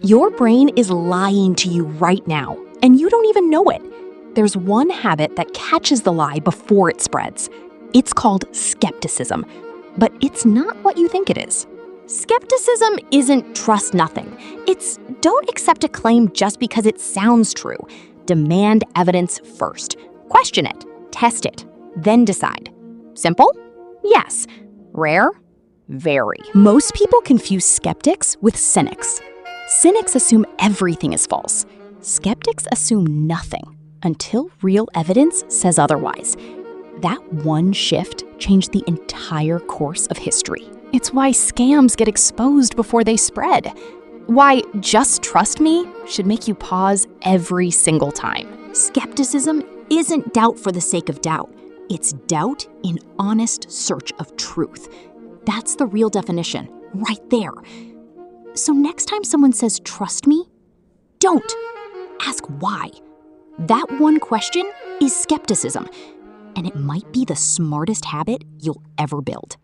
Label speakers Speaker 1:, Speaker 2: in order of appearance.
Speaker 1: Your brain is lying to you right now, and you don't even know it. There's one habit that catches the lie before it spreads. It's called skepticism, but it's not what you think it is. Skepticism isn't trust nothing. It's don't accept a claim just because it sounds true. Demand evidence first. Question it, test it, then decide. Simple? Yes. Rare? Very. Most people confuse skeptics with cynics. Cynics assume everything is false. Skeptics assume nothing until real evidence says otherwise. That one shift changed the entire course of history. It's why scams get exposed before they spread. Why just trust me should make you pause every single time. Skepticism isn't doubt for the sake of doubt. It's doubt in honest search of truth. That's the real definition, right there. So next time someone says, trust me, don't. Ask why. That one question is skepticism, and it might be the smartest habit you'll ever build.